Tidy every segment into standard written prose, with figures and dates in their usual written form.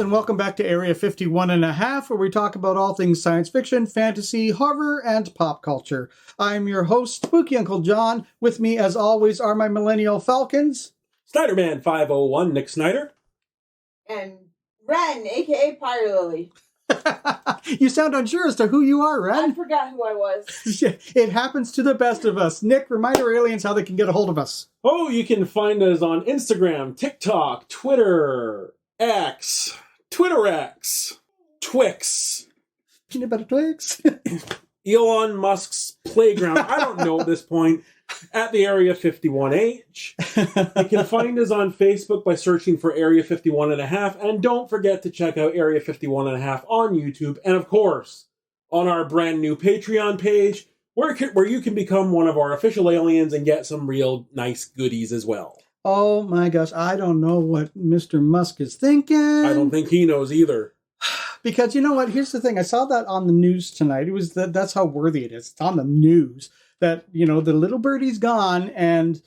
and welcome back to Area 51 and a half, where we talk about all things science fiction, fantasy, horror, and pop culture. I'm your host, Spooky Uncle John. With me, as always, are my Millennial Falcons. Snyderman 501, Nick Snyder. And Wren, a.k.a. Pyre Lily. You sound unsure as to who you are, Wren. I forgot who I was. It happens to the best of us. Nick, remind our aliens how they can get a hold of us. Oh, you can find us on Instagram, TikTok, Twitter, X, Twitter X, Twix. Peanut butter Twix. Elon Musk's playground. I don't know at this point. At the Area 51H. You can find us on Facebook by searching for Area 51 and a half. And don't forget to check out Area 51 and a half on YouTube. And of course, on our brand new Patreon page, where you can become one of our official aliens and get some real nice goodies as well. Oh my gosh, I don't know what Mr. Musk is thinking. I don't think he knows either. Because you know what? Here's the thing. I saw that on the news tonight. That's how worthy it is. It's on the news that, you know, the little birdie's gone and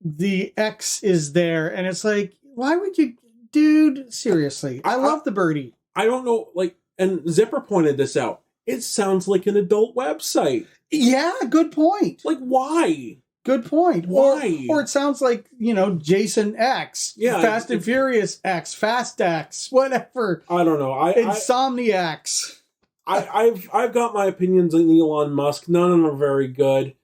the X is there. And it's like, why would you, dude? Seriously. I love the birdie. I don't know. And Zipper pointed this out. It sounds like an adult website. Yeah, good point. Why? Good point. Why? Or it sounds like, you know, Jason X. Yeah. Fast and Furious X. Fast X. Whatever. I don't know. Insomniacs. I've got my opinions on Elon Musk. None of them are very good.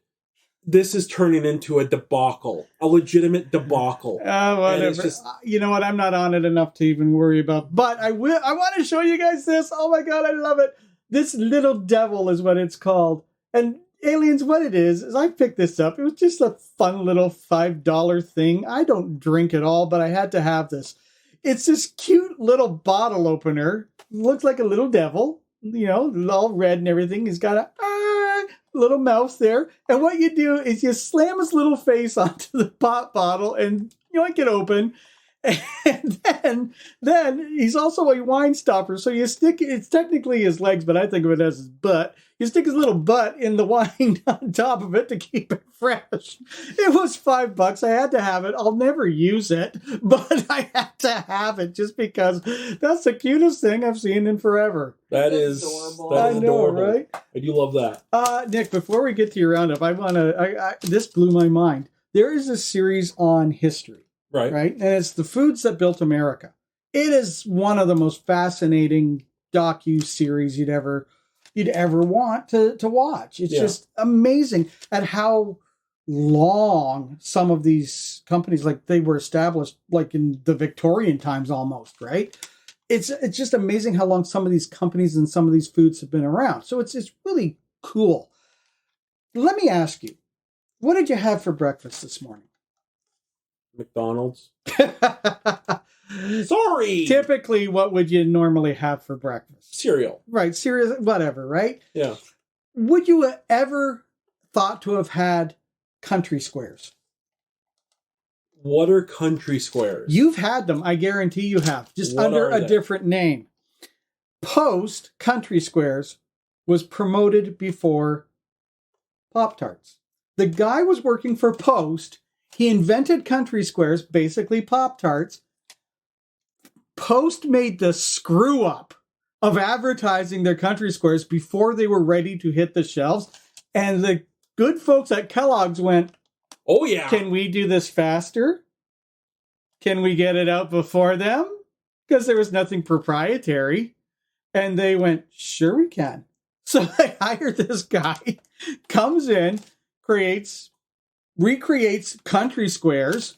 This is turning into a debacle. A legitimate debacle. Whatever. You know what? I'm not on it enough to even worry about. But I want to show you guys this. Oh my God, I love it. This little devil is what it's called. And aliens, what it is I picked this up. It was just a fun little $5 thing. I don't drink at all, but I had to have this. It's this cute little bottle opener. Looks like a little devil, you know, all red and everything. He's got a little mouth there. And what you do is you slam his little face onto the pop bottle and yoink it open. And then he's also a wine stopper. So you stick, it's technically his legs, but I think of it as his butt. You stick his little butt in the wine on top of it to keep it fresh. It was $5. I had to have it. I'll never use it, but I had to have it just because that's the cutest thing I've seen in forever. That is adorable. That is adorable. Right? I do love that. Nick, before we get to your roundup, this blew my mind. There is a series on history. Right. And it's the foods that built America. It is one of the most fascinating docu-series you'd ever want to watch. It's just amazing at how long some of these companies, like they were established like in the Victorian times almost, right? It's just amazing how long some of these companies and some of these foods have been around. So it's really cool. Let me ask you, what did you have for breakfast this morning? McDonald's. Sorry. Typically, what would you normally have for breakfast? Cereal. Right, cereal, whatever, right? Yeah. Would you ever thought to have had country squares? What are country squares? You've had them, I guarantee you have, just what under a different name. Post Country Squares was promoted before Pop-Tarts. The guy was working for Post. He invented country squares, basically Pop-Tarts. Post made the screw up of advertising their country squares before they were ready to hit the shelves. And the good folks at Kellogg's went, oh yeah, can we do this faster? Can we get it out before them? Because there was nothing proprietary. And they went, sure we can. So they hired this guy, comes in, recreates country squares,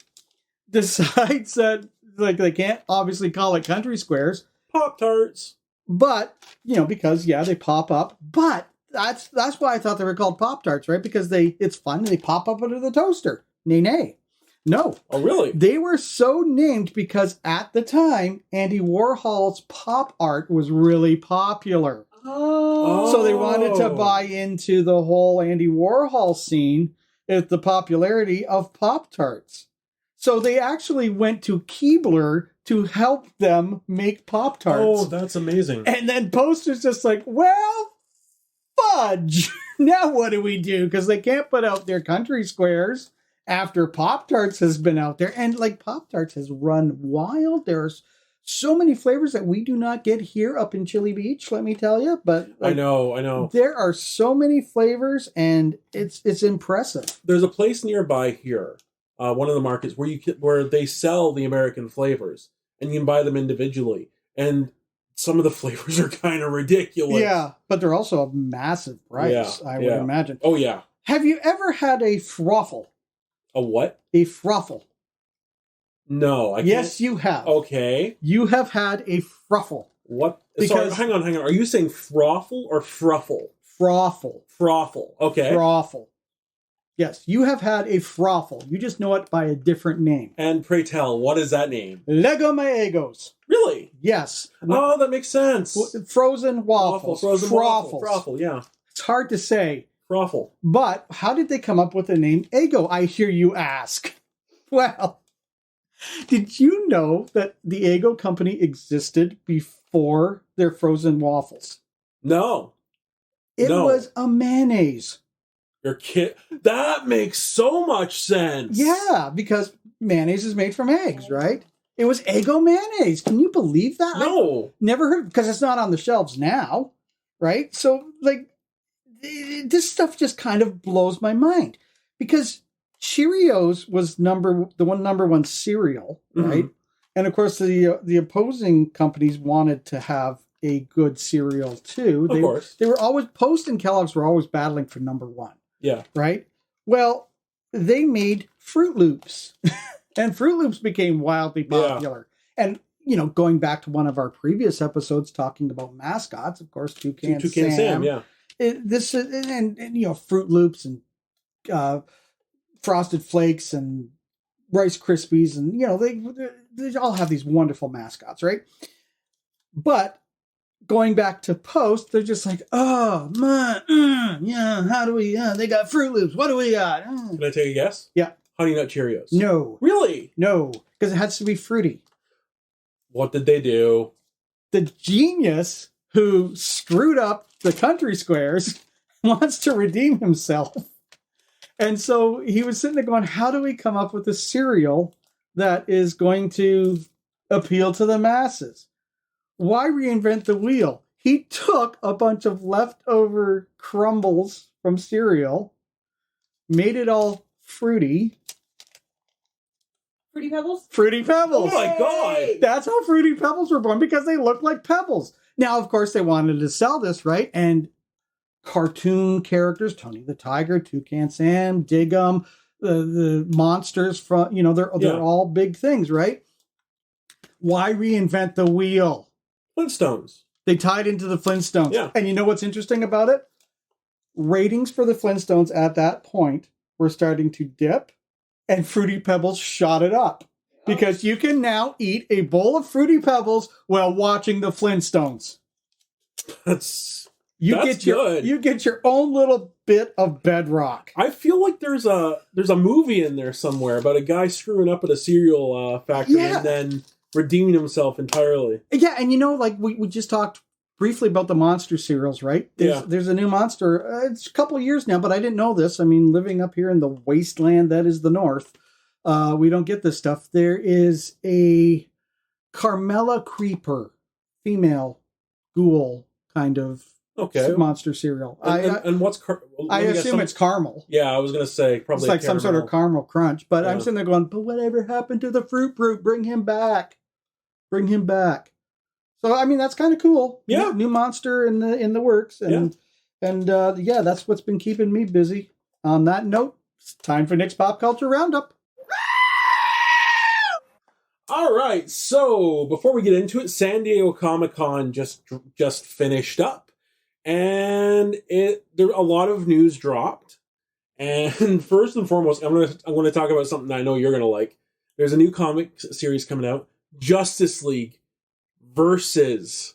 decides that they can't obviously call it country squares, Pop-Tarts, but because they pop up. But that's why I thought they were called Pop-Tarts, right? Because it's fun and they pop up under the toaster. Nay. No. Oh, really? They were so named because at the time Andy Warhol's pop art was really popular. Oh. So they wanted to buy into the whole Andy Warhol scene at the popularity of Pop-Tarts. So they actually went to Keebler to help them make Pop-Tarts. Oh, that's amazing. And then Post was just like, well, fudge. Now what do we do? Because they can't put out their country squares after Pop-Tarts has been out there. And Pop-Tarts has run wild. There's So many flavors that we do not get here up in Chili Beach, let me tell you. But I know. There are so many flavors, and it's impressive. There's a place nearby here, one of the markets where they sell the American flavors, and you can buy them individually. And some of the flavors are kind of ridiculous. Yeah, but they're also a massive price, I would imagine. Oh, yeah. Have you ever had a froffle? A what? A froffle. No, I can't. Yes, you have. Okay. You have had a froffle. What? Because- Sorry, hang on. Are you saying froffle or fruffle? Froffle. Froffle. Okay. Froffle. Yes, you have had a froffle. You just know it by a different name. And pray tell, what is that name? Lego Maegos. Really? Yes. Oh, that makes sense. Frozen waffles. Frozen Froffles. waffle. Froffle, yeah. It's hard to say. Froffle. But how did they come up with the name Eggo, I hear you ask? Well, did you know that the Eggo company existed before their frozen waffles? No. It was a mayonnaise. Your kid. That makes so much sense. Yeah, because mayonnaise is made from eggs, right? It was Eggo mayonnaise. Can you believe that? No. Never heard, because it's not on the shelves now, right? So, like, this stuff just kind of blows my mind, because Cheerios was number one cereal, right? Mhm. And of course, the opposing companies wanted to have a good cereal too. Of course. They were always, Post and Kellogg's were always battling for number one. Yeah. Right? Well, they made Fruit Loops. And Fruit Loops became wildly popular. Yeah. And, going back to one of our previous episodes talking about mascots, of course, Toucan Sam. Yeah. Fruit Loops and Frosted Flakes and Rice Krispies, and, they all have these wonderful mascots, right? But going back to Post, they're just like, oh, man, how do we, they got Fruit Loops. What do we got? Can I take a guess? Yeah. Honey Nut Cheerios. No. Really? No, because it has to be fruity. What did they do? The genius who screwed up the country squares wants to redeem himself. And so he was sitting there going, how do we come up with a cereal that is going to appeal to the masses? Why reinvent the wheel? He took a bunch of leftover crumbles from cereal, made it all fruity. Fruity Pebbles? Fruity Pebbles. Oh my God. That's how Fruity Pebbles were born, because they look like pebbles. Now, of course, they wanted to sell this, right? And cartoon characters, Tony the Tiger, Toucan Sam, Diggum, the monsters from, they're all big things, right? Why reinvent the wheel? Flintstones. They tied into the Flintstones. Yeah. And you know what's interesting about it? Ratings for the Flintstones at that point were starting to dip, and Fruity Pebbles shot it up. Because you can now eat a bowl of Fruity Pebbles while watching the Flintstones. That's You good. get your own little bit of bedrock. I feel like there's a movie in there somewhere about a guy screwing up at a cereal factory and then redeeming himself entirely. Yeah, and we just talked briefly about the monster cereals, right? There's a new monster. It's a couple of years now, but I didn't know this. I mean, living up here in the wasteland that is the North, we don't get this stuff. There is a Carmella Creeper, female ghoul kind of monster cereal. And what's I assume it's caramel. Yeah, I was going to say probably it's like some sort of caramel crunch. But Yeah. I'm sitting there going, but whatever happened to the Fruit Brute? Bring him back. Bring him back. So I mean, that's kind of cool. Yeah, new monster in the works, and that's what's been keeping me busy. On that note, it's time for Nick's Pop Culture Roundup. All right, so before we get into it, San Diego Comic-Con just finished up, and there a lot of news dropped. And first and foremost, I'm going to talk about something I know you're going to like. There's a new comic series coming out, Justice League versus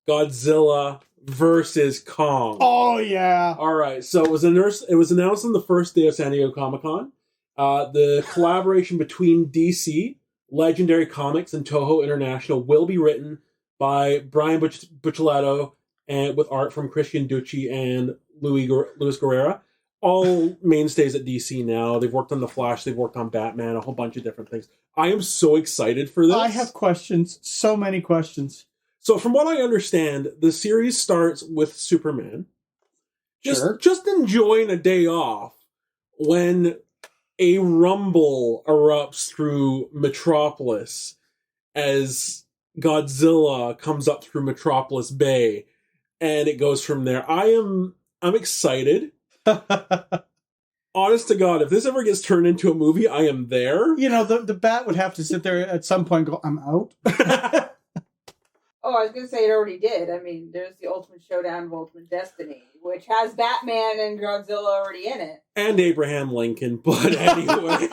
Godzilla versus Kong. Oh yeah! All right, so it was announced on the first day of San Diego Comic-Con. The collaboration between DC, Legendary Comics, and Toho International will be written by Brian Buccellato and with art from Christian Ducci and Luis Guerrera. all mainstays at DC now. They've worked on The Flash, they've worked on Batman, a whole bunch of different things. I am so excited for this. I have questions. So many questions. So from what I understand, the series starts with Superman. Just enjoying a day off when a rumble erupts through Metropolis as Godzilla comes up through Metropolis Bay, and it goes from there. I'm excited. Honest to God, if this ever gets turned into a movie, I am there. You know, the Bat would have to sit there at some point and go, I'm out. Oh, I was going to say it already did. I mean, there's the Ultimate Showdown of Ultimate Destiny, which has Batman and Godzilla already in it. And Abraham Lincoln, but anyway.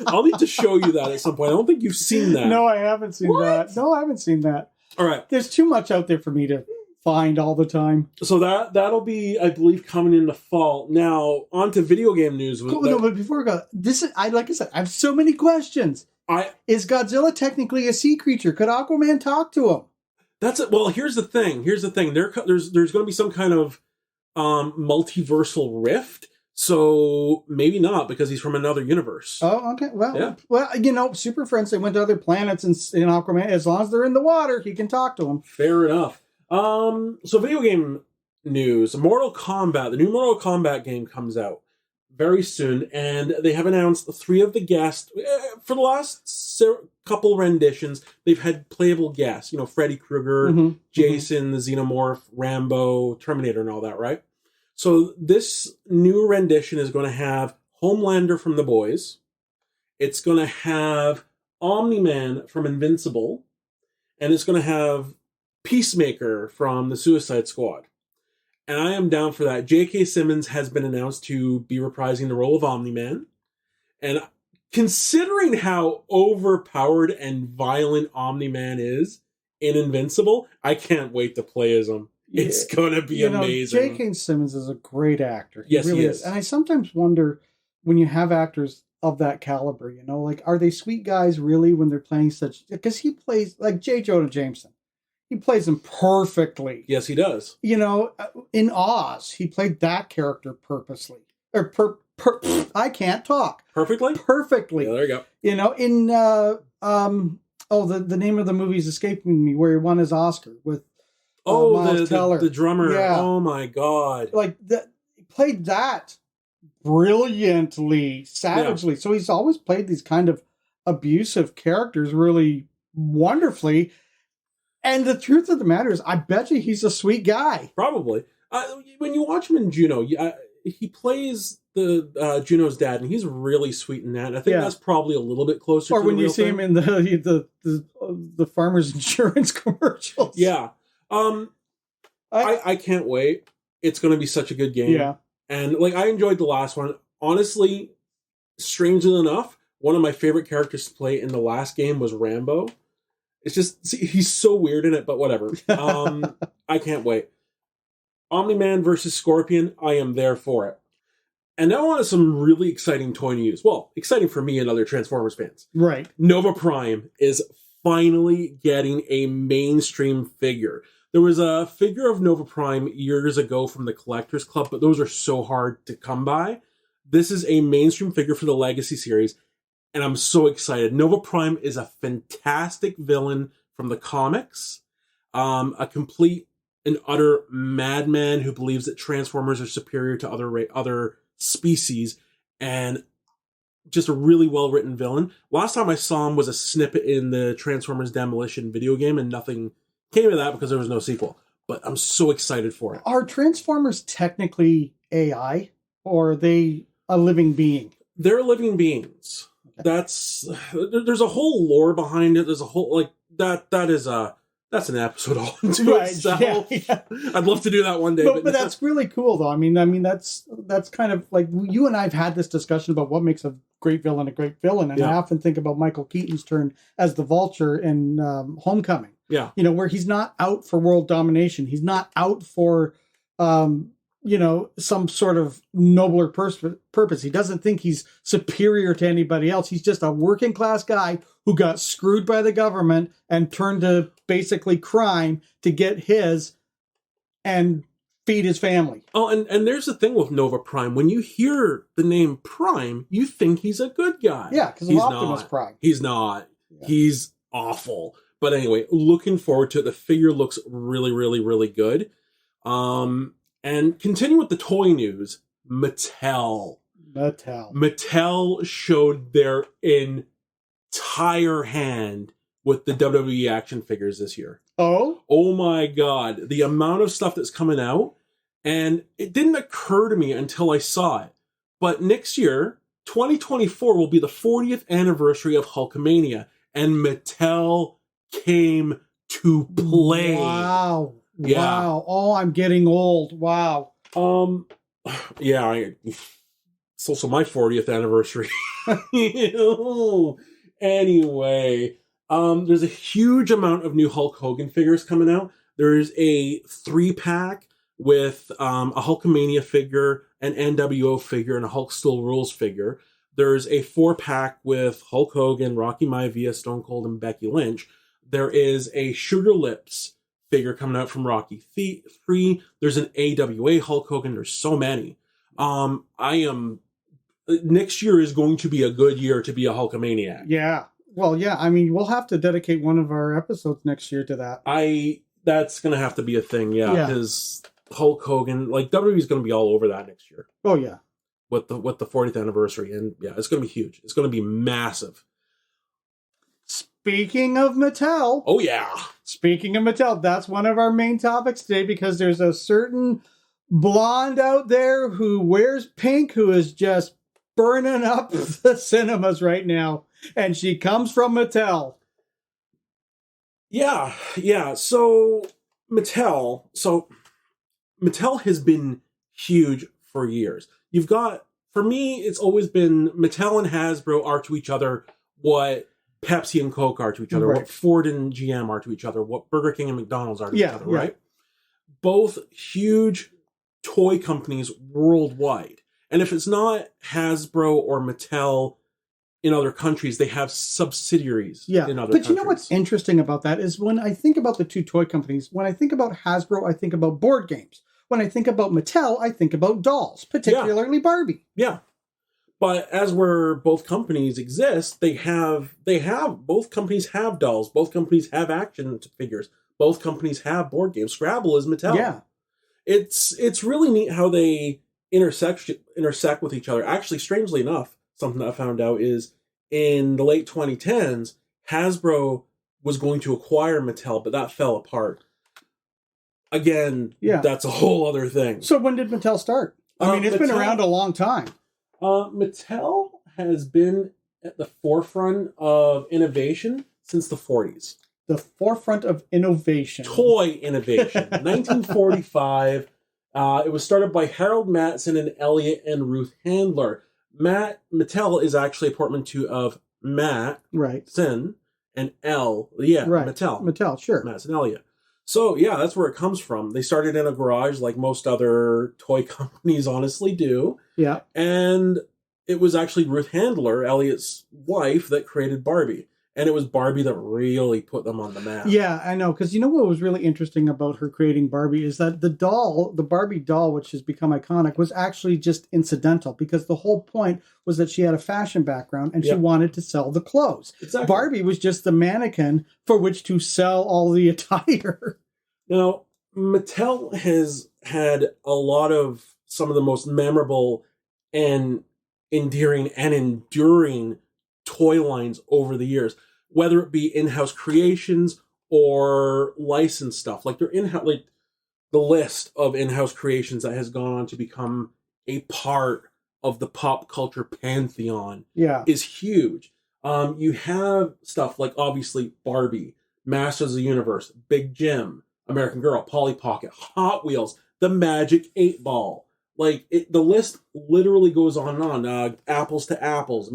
I'll need to show you that at some point. I don't think you've seen that. No, I haven't seen that. No, I haven't seen that. All right. There's too much out there for me to find all the time. So that'll be, I believe, coming in the fall. Now, on to video game news. Cool, no, but before we go, like I said, I have so many questions. Is Godzilla technically a sea creature? Could Aquaman talk to him? That's it. Well, here's the thing. There's going to be some kind of multiversal rift. So maybe not, because he's from another universe. Oh, okay. Well, you know, Super Friends, they went to other planets, and in Aquaman, as long as they're in the water, he can talk to them. Fair enough. So video game news. Mortal Kombat, the new Mortal Kombat game comes out very soon, and they have announced 3 of the guests. For the last couple renditions, they've had playable guests. You know, Freddy Krueger, Jason, the Xenomorph, Rambo, Terminator, and all that, right? So this new rendition is going to have Homelander from The Boys. It's going to have Omni-Man from Invincible. And it's going to have Peacemaker from the Suicide Squad. And I am down for that. J.K. Simmons has been announced to be reprising the role of Omni-Man. And considering how overpowered and violent Omni-Man is in Invincible, I can't wait to play as him. Yeah. It's going to be amazing. J.K. Simmons is a great actor. Yes, he is. And I sometimes wonder, when you have actors of that caliber, you know, like, are they sweet guys really when they're playing such... Because he plays, like J. Jonah Jameson. He plays him perfectly. Yes, he does. You know, in Oz, he played that character purposely. Or I can't talk. Perfectly? Perfectly. Yeah, there you go. You know, in... the name of the movie is escaping me, where he won his Oscar with... the drummer. Yeah. Oh my God. Like he played that brilliantly, savagely. Yeah. So he's always played these kind of abusive characters really wonderfully. And the truth of the matter is, I bet you he's a sweet guy. Probably. When you watch him in Juno, he plays the Juno's dad, and he's really sweet in that. And I think that's probably a little bit closer. Or to when the you real see thing. him in the farmers insurance commercials. Yeah. I can't wait. It's going to be such a good game. Yeah. And like, I enjoyed the last one. Honestly, strangely enough, one of my favorite characters to play in the last game was Rambo. It's just, he's so weird in it, but whatever. I can't wait. Omni-Man versus Scorpion, I am there for it. And now on to some really exciting toy news. Well, exciting for me and other Transformers fans. Right. Nova Prime is finally getting a mainstream figure. There was a figure of Nova Prime years ago from the Collectors Club, but those are so hard to come by. This is a mainstream figure for the Legacy series, and I'm so excited. Nova Prime is a fantastic villain from the comics, a complete and utter madman who believes that Transformers are superior to other species, and just a really well-written villain. Last time I saw him was a snippet in the Transformers Demolition video game, and nothing came of that because there was no sequel. But I'm so excited for it. Are Transformers technically AI, or are they a living being? They're living beings. Okay. There's a whole lore behind it. There's a whole that's an episode all into itself. Yeah. I'd love to do that one day. But that's really cool, though. I mean, that's kind of like, you and I have had this discussion about what makes a great villain a great villain, and I often think about Michael Keaton's turn as the Vulture in Homecoming. Yeah, you know, where he's not out for world domination. He's not out for some sort of nobler purpose. He doesn't think he's superior to anybody else. He's just a working class guy who got screwed by the government and turned to basically crime to get his. And feed his family. Oh, and there's the thing with Nova Prime. When you hear the name Prime, you think he's a good guy. Yeah, because of Optimus Prime. He's not. Yeah. He's awful. But anyway, looking forward to it. The figure looks really, really, really good. And continue with the toy news. Mattel showed their entire hand with the WWE action figures this year. Oh my God. The amount of stuff that's coming out. And it didn't occur to me until I saw it. But next year, 2024, will be the 40th anniversary of Hulkamania. And Mattel came to play. Wow. Yeah. Wow. Oh, I'm getting old. Wow. Yeah, it's also my 40th anniversary. Anyway, there's a huge amount of new Hulk Hogan figures coming out. There's a 3-pack with a Hulkamania figure, an NWO figure, and a Hulk Still Rules figure. There's a 4-pack with Hulk Hogan, Rocky Maivia, Stone Cold, and Becky Lynch. There is a Sugar Lips figure coming out from Rocky 3. There's an AWA Hulk Hogan. There's so many. Next year is going to be a good year to be a Hulkamaniac. Yeah. Well, yeah. I mean, we'll have to dedicate one of our episodes next year to that. That's going to have to be a thing, yeah. Because Hulk Hogan, like WWE's going to be all over that next year. Oh, yeah. With the 40th anniversary. And yeah, it's going to be huge. It's going to be massive. Speaking of Mattel. Oh, yeah. Speaking of Mattel, that's one of our main topics today because there's a certain blonde out there who wears pink who is just burning up the cinemas right now. And she comes from Mattel. Yeah. So Mattel has been huge for years. You've got, for me, it's always been Mattel and Hasbro are to each other what Pepsi and Coke are to each other, right. What Ford and GM are to each other, what Burger King and McDonald's are to each other, right? Both huge toy companies worldwide. And if it's not Hasbro or Mattel in other countries, they have subsidiaries in other countries. But you know what's interesting about that is when I think about the two toy companies, when I think about Hasbro, I think about board games. When I think about Mattel, I think about dolls, particularly Barbie. Yeah. But as where both companies exist, both companies have dolls, both companies have action figures, both companies have board games. Scrabble is Mattel. Yeah. It's really neat how they intersect with each other. Actually, strangely enough, something that I found out is in the late 2010s, Hasbro was going to acquire Mattel, but that fell apart. Again, that's a whole other thing. So when did Mattel start? I mean, it's been around a long time. Mattel has been at the forefront of innovation since the 40s. The forefront of innovation. Toy innovation. 1945. It was started by Harold Matson and Elliot and Ruth Handler. Mattel is actually a portmanteau of Matt, Sin, and L. Yeah, Mattel. Mattel, sure. Matson Elliot. So, yeah, that's where it comes from. They started in a garage like most other toy companies honestly do. Yeah. And it was actually Ruth Handler, Elliot's wife, that created Barbie. And it was Barbie that really put them on the map. Yeah, I know. Because you know what was really interesting about her creating Barbie is that the Barbie doll, which has become iconic, was actually just incidental. Because the whole point was that she had a fashion background and she wanted to sell the clothes. Exactly. Barbie was just the mannequin for which to sell all the attire. Now, Mattel has had a lot of some of the most memorable and endearing and enduring toy lines over the years, whether it be in-house creations or licensed stuff. Like the list of in-house creations that has gone on to become a part of the pop culture pantheon is huge. You have stuff like obviously Barbie, Masters of the Universe, Big Jim, American Girl, Polly Pocket, Hot Wheels, the Magic 8 Ball. Like the list literally goes on and on. Apples to Apples,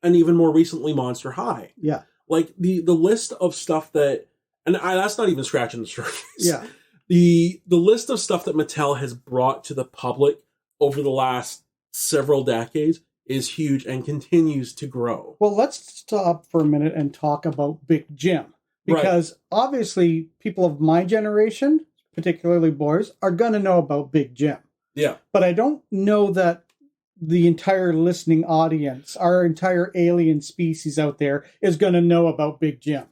and even more recently, Monster High. Yeah. Like the list of stuff that, that's not even scratching the surface. Yeah. The list of stuff that Mattel has brought to the public over the last several decades is huge and continues to grow. Well, let's stop for a minute and talk about Big Jim. Because obviously people of my generation, particularly boys, are going to know about Big Jim. Yeah. But I don't know that the entire listening audience, our entire alien species out there, is going to know about Big Jim.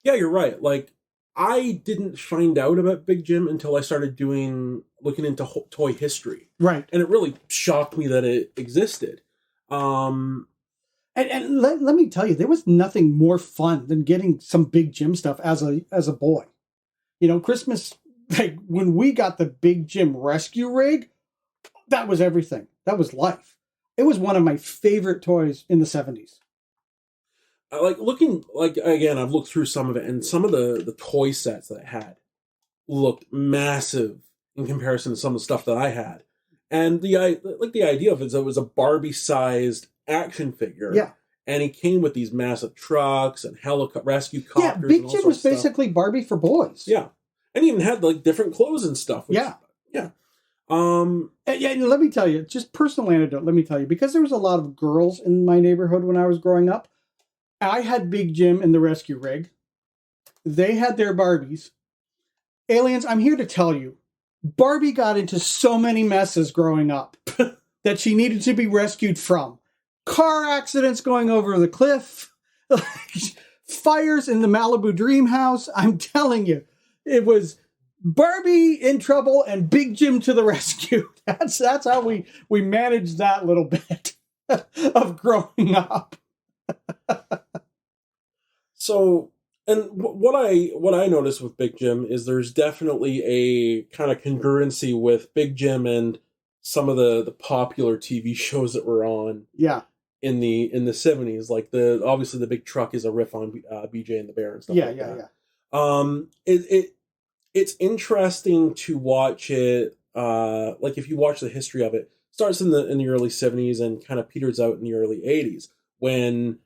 Yeah, you're right. Like, I didn't find out about Big Jim until I started looking into toy history. Right. And it really shocked me that it existed. And let me tell you, there was nothing more fun than getting some Big Jim stuff as a boy. You know, Christmas, like when we got the Big Jim rescue rig, that was everything. That was life. It was one of my favorite toys in the 70s. Again, I've looked through some of it, and some of the toy sets that I had looked massive in comparison to some of the stuff that I had. And the idea of it is it was a Barbie-sized action figure. Yeah. And he came with these massive trucks and rescue copters. Yeah, Big Jim was basically Barbie for boys. Yeah. And he even had like different clothes and stuff. Yeah. Yeah. And let me tell you, just personal anecdote, let me tell you, because there was a lot of girls in my neighborhood when I was growing up, I had Big Jim in the rescue rig. They had their Barbies. Aliens, I'm here to tell you, Barbie got into so many messes growing up that she needed to be rescued from. Car accidents going over the cliff, fires in the Malibu Dream House. I'm telling you, it was Barbie in trouble and Big Jim to the rescue. That's how we managed that little bit of growing up. So, and what I noticed with Big Jim is there's definitely a kind of congruency with Big Jim and some of the popular TV shows that were on. Yeah. In the 70s, like obviously the big truck is a riff on BJ and the Bear and stuff. It's interesting to watch it. Like if you watch the history of it, starts in the early 70s and kind of peters out in the early 80s when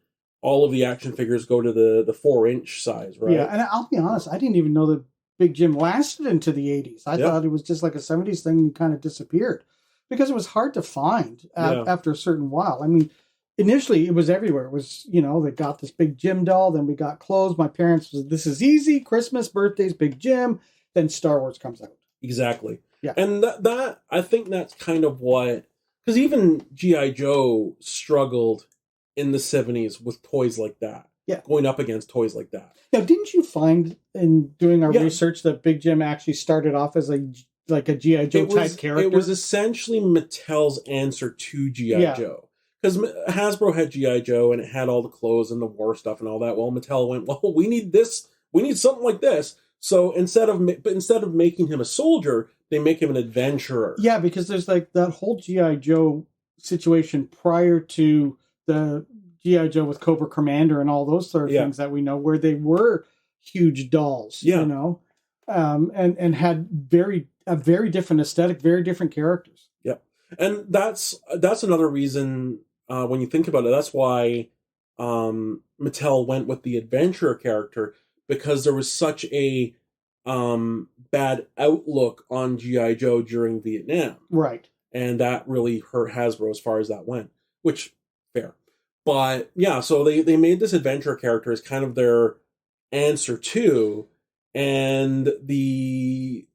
all of the action figures go to the 4-inch size, right? Yeah, and I'll be honest, I didn't even know that Big Jim lasted into the 80s. I thought it was just like a 70s thing and kind of disappeared because it was hard to find after a certain while. I mean, initially it was everywhere. It was, they got this Big Jim doll, then we got clothes. My parents was, this is easy, Christmas, birthdays, Big Jim, then Star Wars comes out. Exactly. Yeah. And that I think that's kind of what, because even G.I. Joe struggled in the 70s with toys like that. Yeah. Going up against toys like that. Now, didn't you find in doing our research that Big Jim actually started off as a G.I. Joe type character? It was essentially Mattel's answer to G.I. Joe. Because Hasbro had G.I. Joe and it had all the clothes and the war stuff and all that. Well, Mattel went, well, we need this. We need something like this. So instead of making him a soldier, they make him an adventurer. Yeah, because there's like that whole G.I. Joe situation prior to the G.I. Joe with Cobra Commander and all those sort of things that we know, where they were huge dolls, and had a very different aesthetic, very different characters. Yep. And that's another reason, when you think about it, that's why Mattel went with the adventurer character, because there was such a bad outlook on G.I. Joe during Vietnam. Right. And that really hurt Hasbro as far as that went, which, fair. But, yeah, so they made this adventurer character as kind of their answer to, and the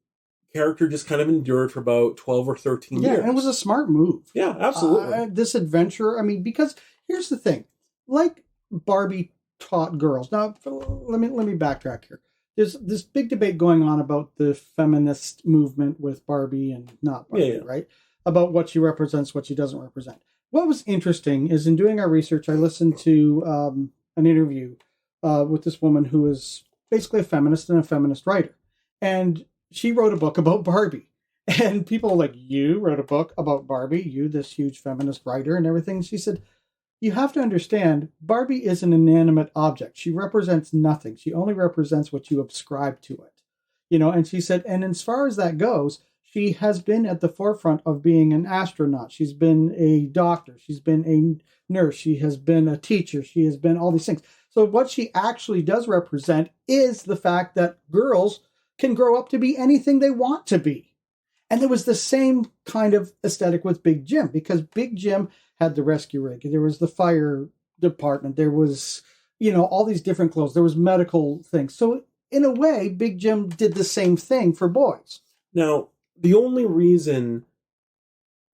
character just kind of endured for about 12 or 13 years. Yeah, and it was a smart move. Yeah, absolutely. This adventure, I mean, because here's the thing. Like Barbie taught girls. Now, let me backtrack here. There's this big debate going on about the feminist movement with Barbie and not Barbie, right? About what she represents, what she doesn't represent. What was interesting is in doing our research, I listened to an interview with this woman who is basically a feminist and a feminist writer. And she wrote a book about Barbie. And people were like, you wrote a book about Barbie, you, this huge feminist writer and everything. She said, you have to understand, Barbie is an inanimate object. She represents nothing. She only represents what you ascribe to it. And she said, and as far as that goes, she has been at the forefront of being an astronaut. She's been a doctor. She's been a nurse. She has been a teacher. She has been all these things. So what she actually does represent is the fact that girls can grow up to be anything they want to be. And there was the same kind of aesthetic with Big Jim, because Big Jim had the rescue rig. There was the fire department. There was, all these different clothes. There was medical things. So in a way, Big Jim did the same thing for boys. Now, the only reason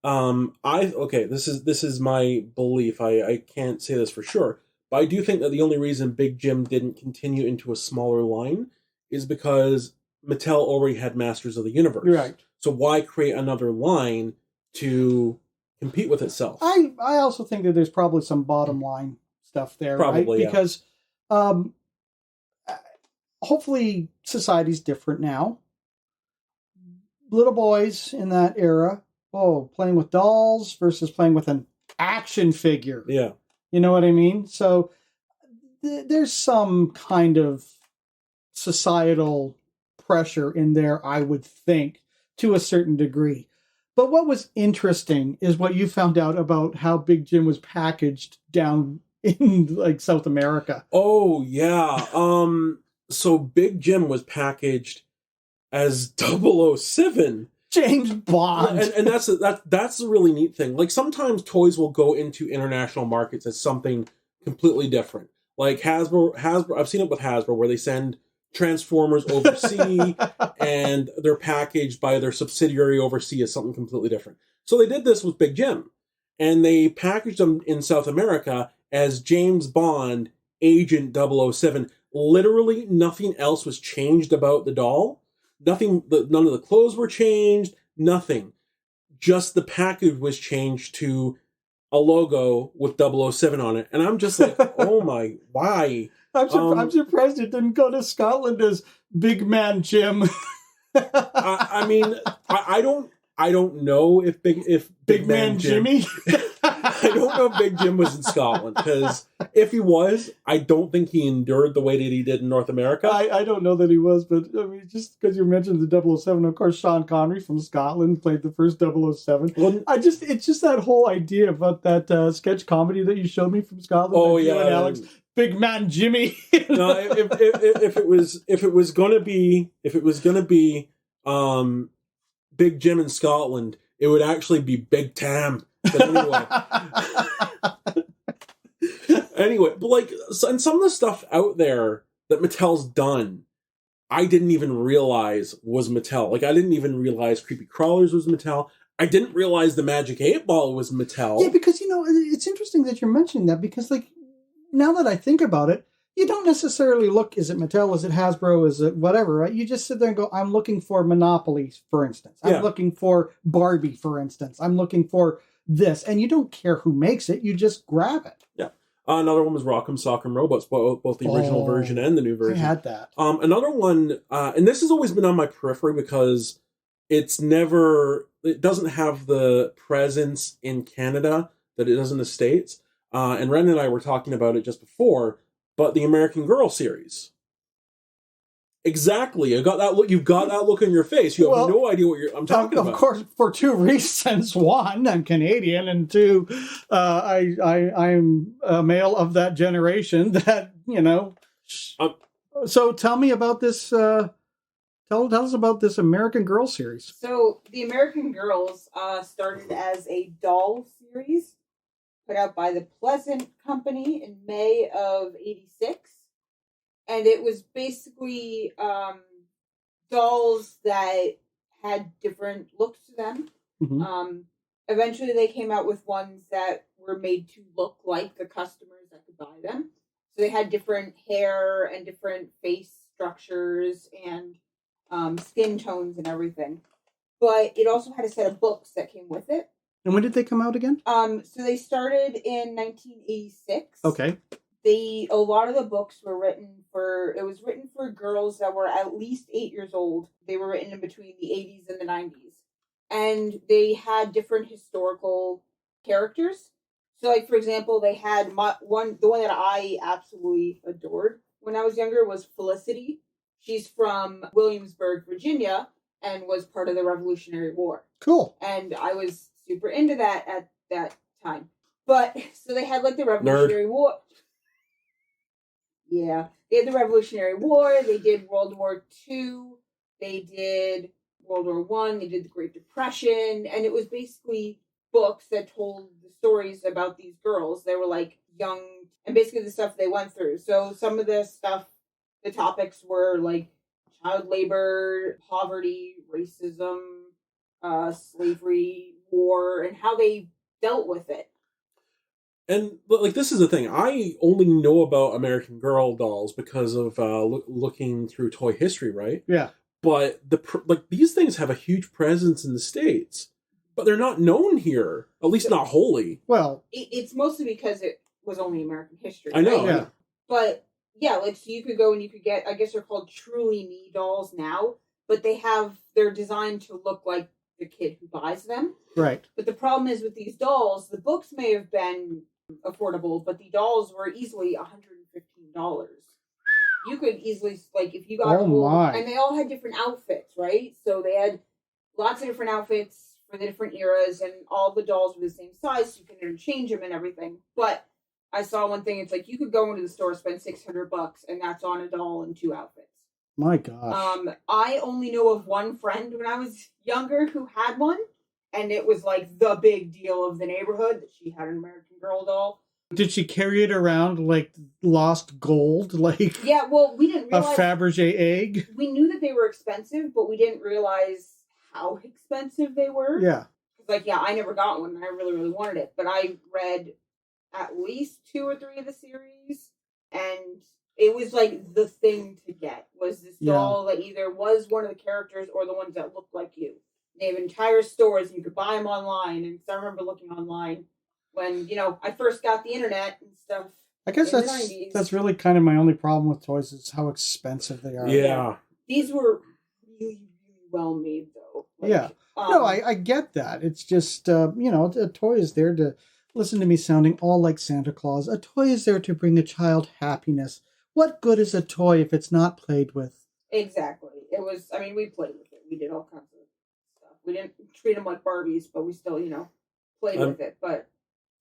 this is my belief. I can't say this for sure, but I do think that the only reason Big Jim didn't continue into a smaller line is because Mattel already had Masters of the Universe. Right. So why create another line to compete with itself? I also think that there's probably some bottom line stuff there, Probably, right? Because hopefully society's different now. Little boys in that era, playing with dolls versus playing with an action figure. Yeah. You know what I mean? So there's some kind of societal pressure in there, I would think, to a certain degree. But what was interesting is what you found out about how Big Jim was packaged down in like South America. Oh, yeah. So Big Jim was packaged as 007. James Bond. And that's a really neat thing. Like, sometimes toys will go into international markets as something completely different. Like Hasbro, I've seen it with Hasbro where they send Transformers overseas and they're packaged by their subsidiary overseas as something completely different. So they did this with Big Jim. And they packaged them in South America as James Bond, Agent 007. Literally nothing else was changed about the doll. None of the clothes were changed. Nothing. Just the package was changed to a logo with 007 on it. And I'm just like, oh my, why? I'm surprised it didn't go to Scotland as Big Man Jim. I mean, I don't know if Big Man Jimmy. I don't know if Big Jim was in Scotland, because if he was, I don't think he endured the way that he did in North America. I don't know that he was, but I mean, just because you mentioned the 007, of course, Sean Connery from Scotland played the first 007. Well, it's just that whole idea about that sketch comedy that you showed me from Scotland. Oh yeah, and Alex, Big Man Jimmy. No, if it was gonna be Big Jim in Scotland, it would actually be Big Tam. But anyway, but like, and some of the stuff out there that Mattel's done, I didn't even realize was Mattel. Like, I didn't even realize Creepy Crawlers was Mattel. I didn't realize the Magic 8 Ball was Mattel. Yeah, because, it's interesting that you're mentioning that, because, like, now that I think about it, you don't necessarily look, is it Mattel, is it Hasbro, is it whatever, right? You just sit there and go, I'm looking for Monopoly, for instance. I'm looking for Barbie, for instance. I'm looking for this. And you don't care who makes it, you just grab it. Yeah. Another one was Rock'em Sock'em Robots, both the original version and the new version. I had that. Another one, and this has always been on my periphery because it doesn't have the presence in Canada that it does in the States. And Wren and I were talking about it just before, but the American Girl series. Exactly. You've got that look on your face. You have no idea what I'm talking about. Of course, for two reasons. One, I'm Canadian, and two, I'm a male of that generation that, So tell me about this. Tell us about this American Girl series. So the American Girls started as a doll series put out by the Pleasant Company in May of '86. And it was basically dolls that had different looks to them. Mm-hmm. Eventually, they came out with ones that were made to look like the customers that could buy them. So they had different hair and different face structures and skin tones and everything. But it also had a set of books that came with it. And when did they come out again? So they started in 1986. Okay. A lot of the books were written for girls that were at least 8 years old. They were written in between the 80s and the 90s. And they had different historical characters. So, like, for example, they had the one that I absolutely adored when I was younger was Felicity. She's from Williamsburg, Virginia, and was part of the Revolutionary War. Cool. And I was super into that at that time. But, so they had, like, the Revolutionary War. Yeah. They had the Revolutionary War. They did World War II. They did World War I. They did the Great Depression. And it was basically books that told the stories about these girls. They were, like, young, and basically the stuff they went through. So some of the stuff, the topics were, like, child labor, poverty, racism, slavery, war, and how they dealt with it. And like, this is the thing. I only know about American Girl dolls because of looking through toy history, right? Yeah. But these things have a huge presence in the States, but they're not known here, at least not wholly. Well, it's mostly because it was only American history. I know. Right? Yeah. But yeah, like, so you could go and you could get, I guess they're called Truly Me dolls now, but they're designed to look like the kid who buys them. right. But the problem is with these dolls, the books may have been affordable, but the dolls were easily $115. You could easily, like, if you got Oh, my. and they all had different outfits, right? So they had lots of different outfits for the different eras, and all the dolls were the same size, so you can interchange them and everything. But I saw one thing, it's like you could go into the store, spend $600, and that's on a doll and 2 outfits. My gosh. I only know of one friend when I was younger who had one, and it was like the big deal of the neighborhood that she had an American Girl doll. Did she carry it around like lost gold? Like, Yeah, well, we didn't a realize. Fabergé egg? We knew that they were expensive, but we didn't realize how expensive they were. Yeah. Like, yeah, I never got one, and I really, really wanted it. But I read at least 2 or 3 of the series, and it was like the thing to get was this doll that either was one of the characters or the ones that looked like you. They have entire stores, and you could buy them online. And I remember looking online when, I first got the internet and stuff. I guess in the 90s. that's really kind of my only problem with toys is how expensive they are. Yeah. These were really, really well made, though. Like, Yeah. No, I get that. It's just, a toy is there to, listen to me sounding all like Santa Claus. A toy is there to bring a child happiness. What good is a toy if it's not played with? Exactly. It was, we played with it. We did all kinds of stuff. We didn't treat them like Barbies, but we still, played with it. But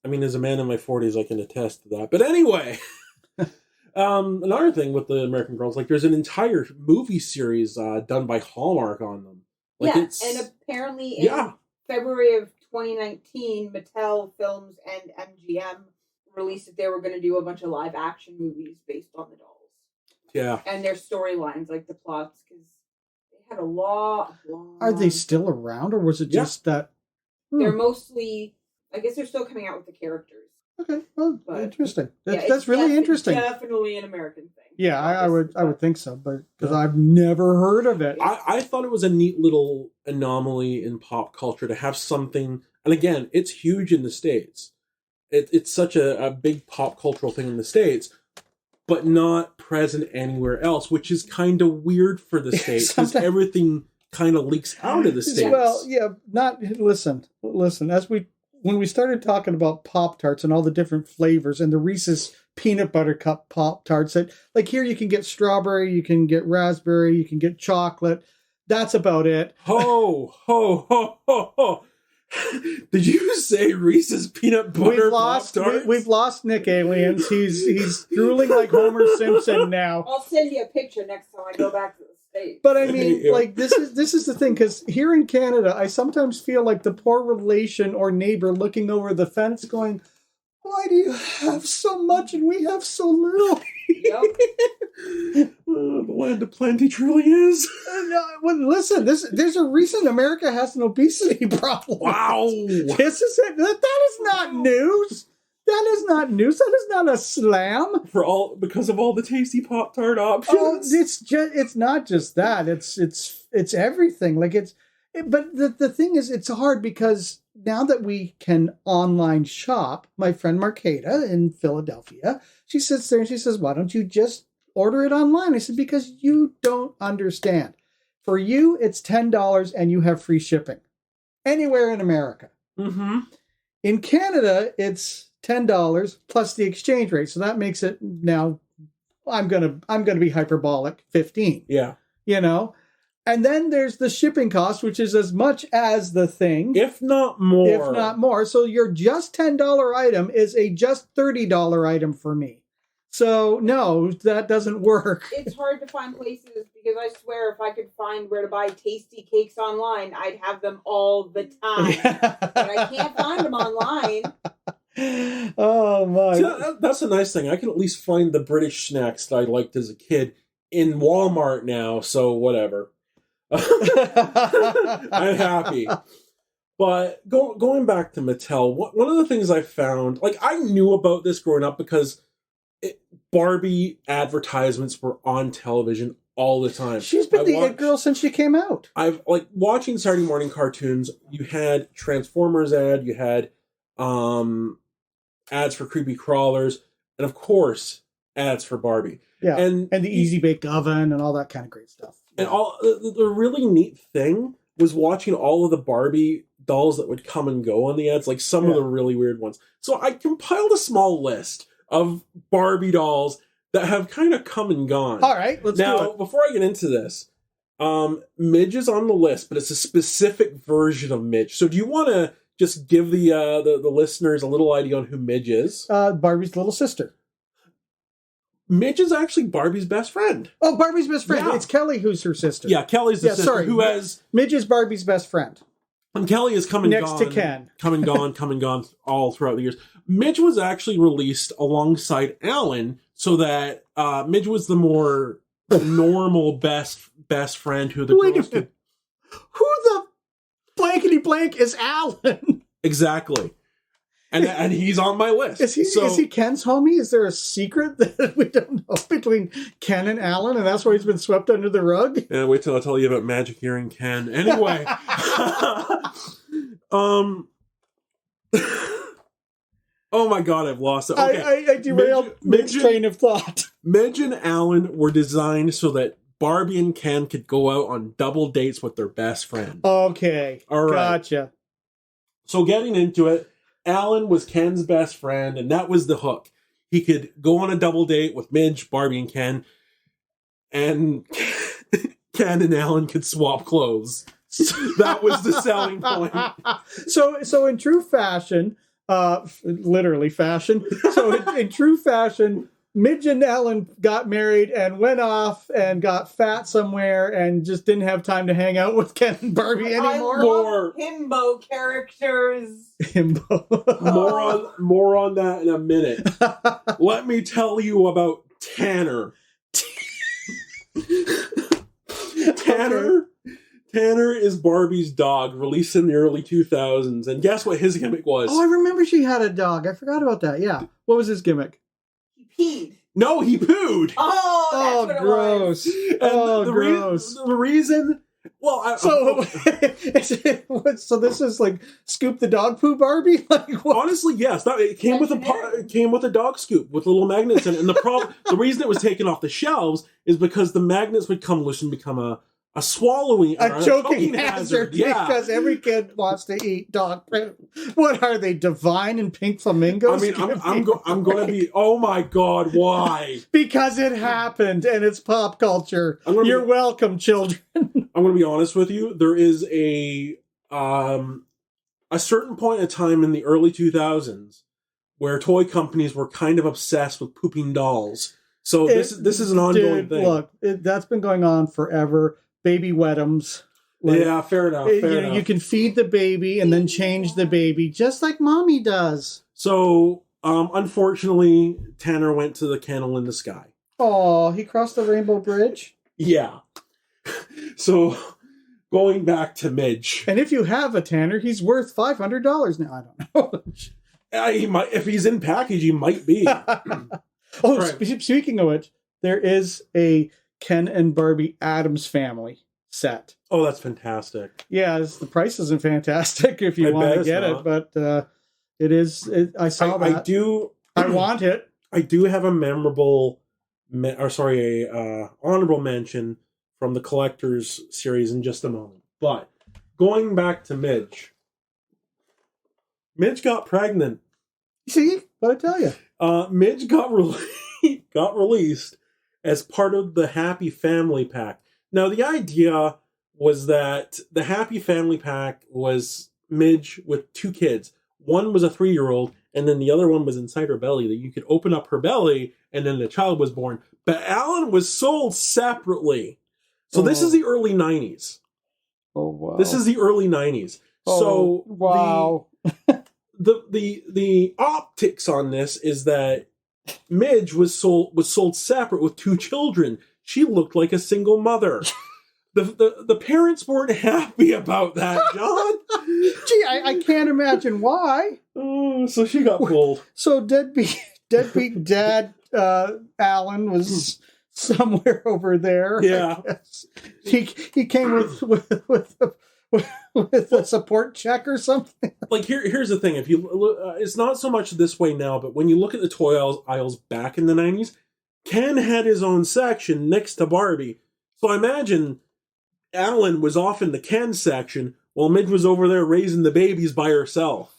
as a man in my 40s, I can attest to that. But anyway, another thing with the American Girls, like, there's an entire movie series done by Hallmark on them. Like, yeah, and apparently in February of 2019, Mattel Films and MGM released that they were going to do a bunch of live action movies based on the dolls. Yeah. And their storylines, like the plots, because they had a lot. Are they still around, or was it just that? They're mostly, I guess they're still coming out with the characters. Okay, well, But, interesting. Yeah, That's really interesting. Definitely an American thing. Yeah, I would think so, but because I've never heard of it. I thought it was a neat little anomaly in pop culture to have something, and again, it's huge in the States. It's such a big pop cultural thing in the States, but not present anywhere else, which is kind of weird for the States because everything kind of leaks out of the States. Well, yeah, listen. When we started talking about Pop-Tarts and all the different flavors and the Reese's peanut butter cup Pop-Tarts, that, like, here you can get strawberry, you can get raspberry, you can get chocolate. That's about it. Ho, ho, ho, ho, ho. Did you say Reese's peanut butter Pop-Tarts? We've lost Nick, aliens. He's drooling like Homer Simpson now. I'll send you a picture next time I go back to the States. But like, this is the thing, because here in Canada, I sometimes feel like the poor relation or neighbor looking over the fence going, why do you have so much and we have so little? Yep. The land of plenty truly is. Well, listen, there's a reason America has an obesity problem. Wow. This is it. That is not news. That is not news. That is not a slam. Because of all the tasty Pop-Tart options. Oh, it's not just that. It's everything. Like but the thing is, it's hard because now that we can online shop, my friend Marketa in Philadelphia, she sits there and she says, why don't you just order it online? I said, because you don't understand. For you, it's $10 and you have free shipping anywhere in America. Mm-hmm. In Canada, it's $10 plus the exchange rate. So that makes it now, I'm gonna be hyperbolic, 15. Yeah. And then there's the shipping cost, which is as much as the thing. If not more. So your just $10 item is a just $30 item for me. So no, that doesn't work. It's hard to find places because I swear if I could find where to buy tasty cakes online, I'd have them all the time. But I can't find them online. Oh my. See, that's a nice thing. I can at least find the British snacks that I liked as a kid in Walmart now, so whatever. I'm happy. But going back to Mattel, one of the things I found, like I knew about this growing up because Barbie advertisements were on television all the time. She's been the it girl since she came out. I've like watching Saturday morning cartoons. You had Transformers ad, you had ads for creepy crawlers, and of course ads for Barbie. Yeah, and the easy bake oven and all that kind of great stuff. And all the really neat thing was watching all of the Barbie dolls that would come and go on the ads, like some of the really weird ones. So I compiled a small list of Barbie dolls that have kind of come and gone. All right, let's do it. Now, before I get into this, Midge is on the list, but it's a specific version of Midge. So do you want to just give the listeners a little idea on who Midge is? Barbie's little sister. Midge is actually Barbie's best friend. Oh, Barbie's best friend. Yeah. It's Kelly who's her sister. Yeah, Kelly's the sister. Sorry. Who has... Midge is Barbie's best friend. And Kelly has come and Next gone. to Ken. Come and gone all throughout the years. Midge was actually released alongside Alan so that Midge was the more normal best friend who the girls could... Who the blankety blank is Alan? Exactly. And he's on my list. Is he Ken's homie? Is there a secret that we don't know between Ken and Alan, and that's why he's been swept under the rug? Yeah, wait till I tell you about Magic Earring Ken. Anyway. Oh my god, I've lost it. Okay. I derailed Midge's train of thought. Midge and Alan were designed so that Barbie and Ken could go out on double dates with their best friend. Okay. All right. Gotcha. So getting into it, Alan was Ken's best friend, and that was the hook. He could go on a double date with Midge, Barbie, and Ken, and Ken and Alan could swap clothes. That was the selling point. So in true fashion, literally fashion. So in true fashion, Midge and Alan got married and went off and got fat somewhere and just didn't have time to hang out with Ken and Barbie anymore. I love himbo characters. Himbo. More on that in a minute. Let me tell you about Tanner. Tanner is Barbie's dog, released in the early 2000s. And guess what his gimmick was? Oh, I remember she had a dog. I forgot about that. Yeah. What was his gimmick? He peed. No, he pooed. Oh, that's what gross. It Oh, the gross. The reason... Well, so this is like Scoop the dog poo Barbie? Like what? Honestly, yes. It came with a dog scoop with little magnets in it. And the reason it was taken off the shelves is because the magnets would come loose and become a swallowing, a choking hazard. Yeah. Because every kid wants to eat dog poo. What are they, divine and pink flamingos? I mean, I'm going to be. Oh my god, why? Because it happened, and it's pop culture. You're welcome, children. I'm going to be honest with you. There is a certain point in time in the early 2000s where toy companies were kind of obsessed with pooping dolls. So this is an ongoing thing. Look, that's been going on forever. Baby wetums. Yeah, fair enough. You can feed the baby and then change the baby, just like mommy does. So, unfortunately, Tanner went to the kennel in the sky. Oh, he crossed the Rainbow Bridge? Yeah. So, going back to Midge. And if you have a Tanner, he's worth $500 now. I don't know. He might, if he's in package, he might be. Speaking of which, there is a Ken and Barbie Addams Family set. Oh, that's fantastic. Yeah, the price isn't fantastic if you want to get it, but it is. I saw that. I want it. I do have a honorable mention from the Collector's series in just a moment. But going back to Midge got pregnant. See, what I tell you? Midge got released as part of the Happy Family Pack. Now, the idea was that the Happy Family Pack was Midge with two kids. One was a 3-year-old, and then the other one was inside her belly, that you could open up her belly, and then the child was born. But Alan was sold separately. So this is the early 90s. Oh, wow. This is the early 90s. Oh, so wow. The optics on this is that Midge was sold separate with two children. she looked like a single mother. The parents weren't happy about that, John. Gee, I can't imagine why. Oh, so she got pulled. So deadbeat dad Alan was somewhere over there. Yeah. He came with a support check or something. Like here's the thing: if you it's not so much this way now, but when you look at the toy aisles back in the 90s, Ken had his own section next to Barbie. So I imagine Alan was off in the Ken section while Midge was over there raising the babies by herself.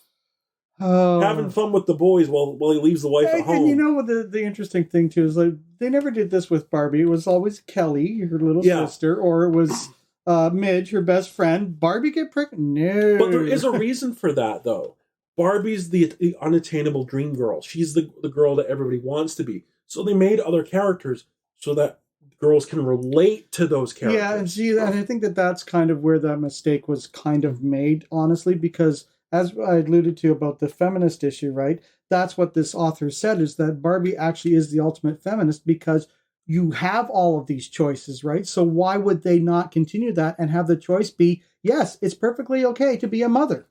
Oh. Having fun with the boys while he leaves the wife at home. And you know what the interesting thing too is, like, they never did this with Barbie. It was always Kelly, her little sister, or it was Midge, her best friend. Barbie get pregnant? No. But there is a reason for that, though. Barbie's the unattainable dream girl. She's the girl that everybody wants to be. So they made other characters so that girls can relate to those characters. Yeah, and I think that's kind of where that mistake was kind of made, honestly, because as I alluded to about the feminist issue, right? That's what this author said, is that Barbie actually is the ultimate feminist because you have all of these choices, right? So why would they not continue that and have the choice be, yes, it's perfectly okay to be a mother?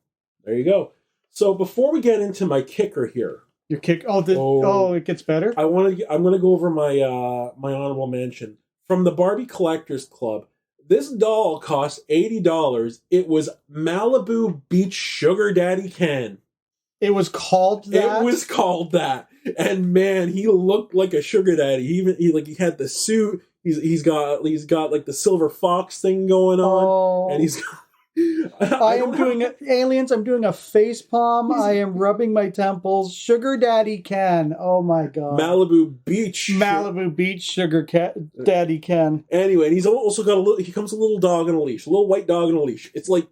There you go. So before we get into my kicker here. Your kick? Oh, it gets better? I'm going to go over my my honorable mention. From the Barbie Collectors Club, this doll cost $80. It was Malibu Beach Sugar Daddy Ken. It was called that? It was called that. And man, he looked like a sugar daddy. He had the suit. He's got like the silver fox thing going on, and he's. Aliens. I'm doing a face palm. I am rubbing my temples. Sugar Daddy Ken. Oh my god. Malibu Beach Sugar Daddy Ken. Anyway, and he's also got he comes with a little dog on a leash, a little white dog on a leash. It's like,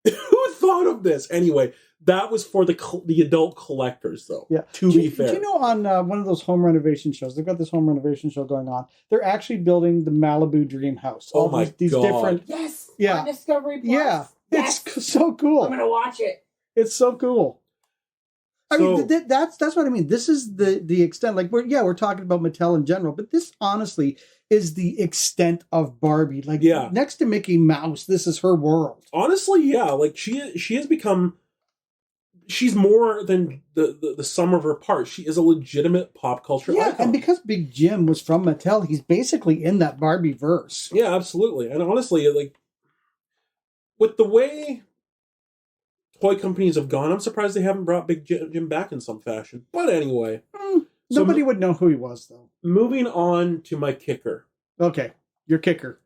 who thought of this? Anyway, that was for the adult collectors, though. Yeah. To be fair. Do you know on one of those home renovation shows, they've got this home renovation show going on. They're actually building the Malibu Dream House. Oh my god. Different. Yes. Yeah. On Discovery Plus. Yeah. Yes. It's so cool. I'm gonna watch it. It's so cool. I mean, that's what I mean. This is the extent. Like we're talking about Mattel in general, but this honestly is the extent of Barbie. Like, next to Mickey Mouse, this is her world. Honestly, yeah. Like she has become. She's more than the sum of her parts. She is a legitimate pop culture icon. And because Big Jim was from Mattel, he's basically in that Barbie verse. Yeah, absolutely. And honestly, like, with the way toy companies have gone, I'm surprised they haven't brought Big Jim back in some fashion. But anyway. Nobody would know who he was, though. Moving on to my kicker. Okay, your kicker.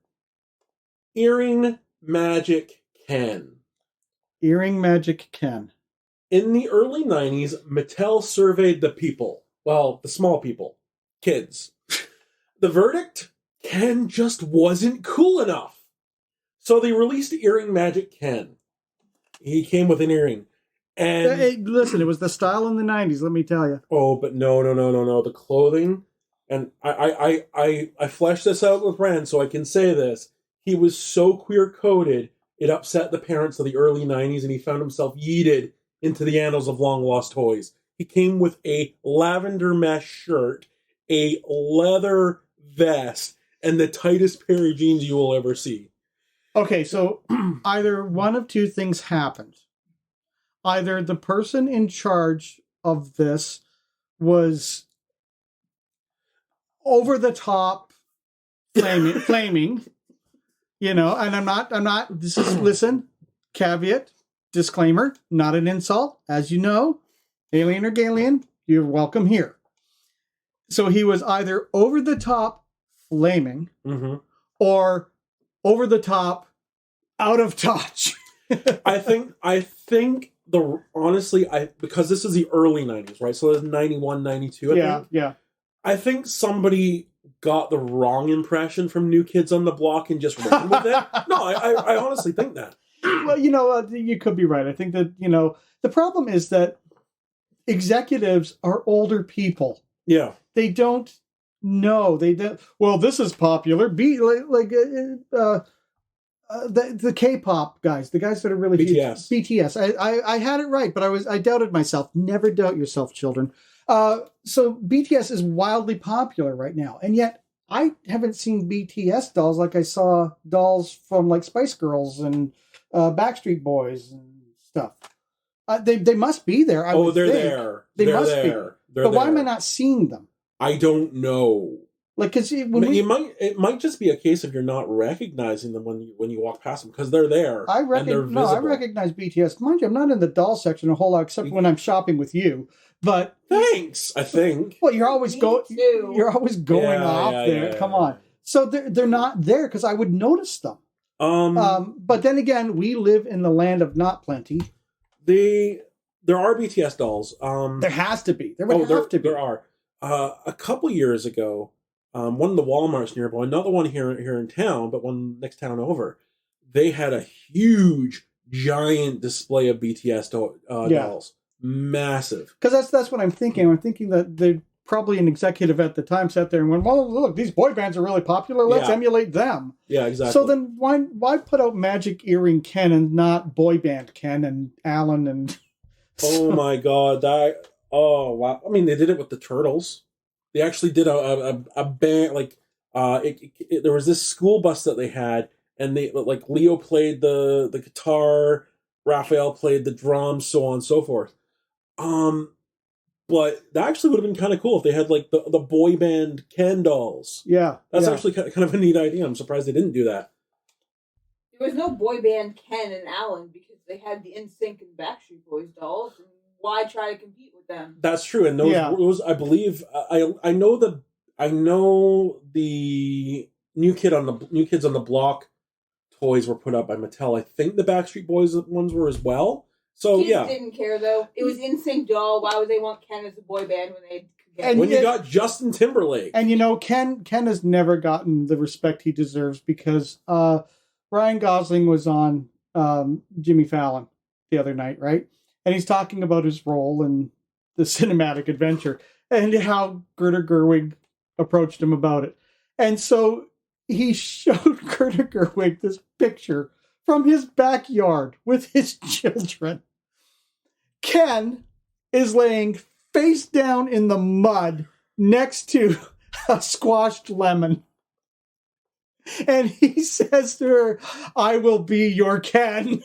Earring Magic Ken. Earring Magic Ken. In the early 90s, Mattel surveyed the people. Well, the small people. Kids. The verdict? Ken just wasn't cool enough. So they released Earring Magic Ken. He came with an earring. And hey, listen, it was the style in the 90s, let me tell you. Oh, but no. The clothing. And I fleshed this out with Wren, so I can say this. He was so queer-coded, it upset the parents of the early 90s, and he found himself yeeted into the annals of long-lost toys. He came with a lavender mesh shirt, a leather vest, and the tightest pair of jeans you will ever see. Okay, so either one of two things happened. Either the person in charge of this was over the top flaming, you know, and I'm not, this is, listen, caveat, disclaimer, not an insult. As you know, alien or Galian, you're welcome here. So he was either over the top flaming or over the top out of touch. I think honestly, because this is the early 90s, right? So it was 91, 92, I think. Yeah. I think somebody got the wrong impression from New Kids on the Block and just ran with it. No, I honestly think that. Well, you know, you could be right. I think that, you know, the problem is that executives are older people. Yeah. They don't know. They don't. Well, this is popular. The K-pop guys, the guys that are really BTS. huge. BTS. I had it right, but I doubted myself. Never doubt yourself, children. So BTS is wildly popular right now, and yet I haven't seen BTS dolls like I saw dolls from like Spice Girls and Backstreet Boys and stuff. They must be there. They're there. They they're must there. be. They're but why there. am I not seeing them? I don't know. Like, because it might just be a case of you're not recognizing them when you walk past them because they're there. I recognize BTS. Mind you, I'm not in the doll section a whole lot except when I'm shopping with you. But thanks, I think. Well, you're always going off there. Come on. So they're not there because I would notice them. But then again, we live in the land of not plenty. There are BTS dolls. There has to be. There would have to be. There are. A couple years ago, one of the Walmarts nearby, not the one here in town, but one next town over, they had a huge, giant display of BTS dolls. Massive. Because that's what I'm thinking. I'm thinking that they're probably an executive at the time sat there and went, well, look, these boy bands are really popular. Let's emulate them. Yeah, exactly. So then why put out Magic Earring Ken and not boy band Ken and Alan and... Oh my God. Oh, wow. I mean, they did it with the Turtles. They actually did a band, like, there was this school bus that they had, and they, like, Leo played the guitar, Raphael played the drums, so on and so forth. But that actually would have been kind of cool if they had, like, the boy band Ken dolls. Yeah. That's actually kind of a neat idea. I'm surprised they didn't do that. There was no boy band Ken and Alan because they had the NSYNC and Backstreet Boys dolls. And why try to compete with them? That's true. And those I believe, I know the New Kids on the Block toys were put up by Mattel. I think the Backstreet Boys ones were as well. So Kids didn't care though. It was NSYNC doll. Why would they want Ken as a boy band when they you got Justin Timberlake? And Ken has never gotten the respect he deserves because Ryan Gosling was on Jimmy Fallon the other night, right? And he's talking about his role in the cinematic adventure and how Greta Gerwig approached him about it. And so he showed Greta Gerwig this picture from his backyard with his children. Ken is laying face down in the mud next to a squashed lemon. And he says to her, I will be your Ken.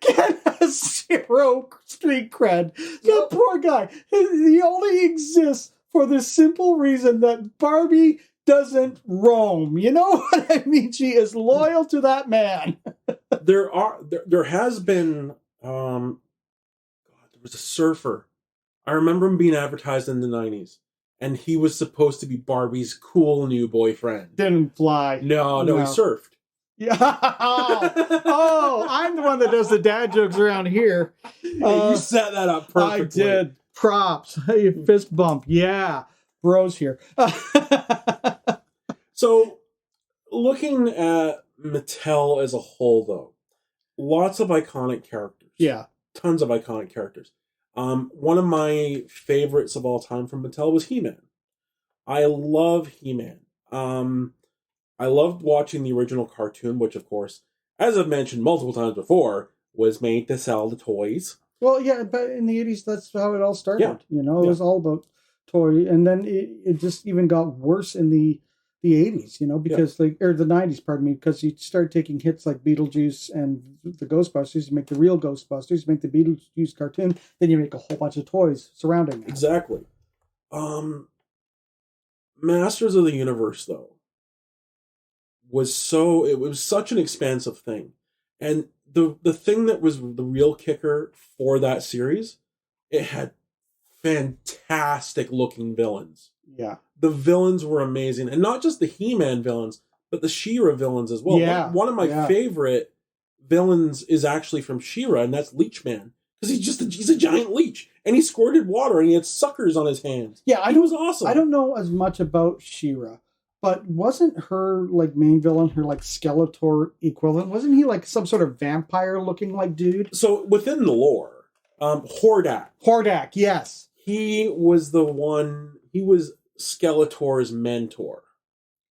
Ken has zero street cred. The poor guy. He only exists for the simple reason that Barbie doesn't roam. You know what I mean? She is loyal to that man. There has been there was a surfer. I remember him being advertised in the 90s, and he was supposed to be Barbie's cool new boyfriend. Didn't fly. No, he surfed. Yeah. Oh, I'm the one that does the dad jokes around here. You set that up perfectly. I did. Props. Hey, fist bump. Yeah. Bros here. So, looking at Mattel as a whole, though, lots of iconic characters. Yeah. Tons of iconic characters. One of my favorites of all time from Mattel was He-Man. I love He-Man. I loved watching the original cartoon, which, of course, as I've mentioned multiple times before, was made to sell the toys. Well, yeah, but in the 80s, that's how it all started. Yeah. It was all about toy. And then it just even got worse in the 80s, because or the 90s, pardon me, because you start taking hits like Beetlejuice and the Ghostbusters, you make the real Ghostbusters, you make the Beetlejuice cartoon, then you make a whole bunch of toys surrounding that. Exactly. Masters of the Universe, though, was such an expansive thing. And the thing that was the real kicker for that series, it had fantastic looking villains. Yeah. The villains were amazing. And not just the He-Man villains, but the She-Ra villains as well. Yeah. One of my favorite villains is actually from She-Ra, and that's Leech Man. Because he's a giant leech. And he squirted water, and he had suckers on his hands. Yeah, it was awesome. I don't know as much about She-Ra, but wasn't her main villain her Skeletor equivalent? Wasn't he some sort of vampire looking dude? So within the lore, Hordak. Hordak, yes. He was the one. He was Skeletor's mentor.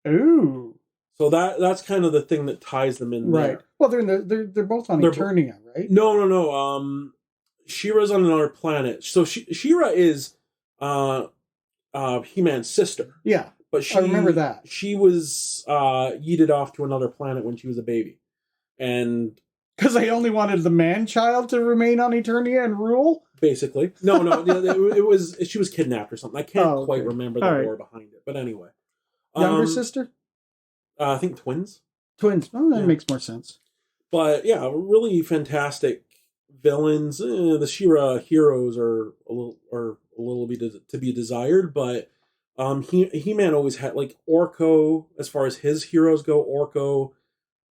Ooh. So that's kind of the thing that ties them in, right? There. Well, they're both on Eternia, right? No. She-Ra's on another planet. So She-Ra is He-Man's sister. Yeah, But I remember that. She was yeeted off to another planet when she was a baby. And because they only wanted the man-child to remain on Eternia and rule? Basically. No, she was kidnapped or something. I can't quite remember the lore behind it. But anyway. Younger sister? I think twins. Twins. Oh, that makes more sense. But yeah, really fantastic villains. The She-Ra heroes are a little bit to be desired, but He-Man always had, like, Orko, as far as his heroes go, Orko,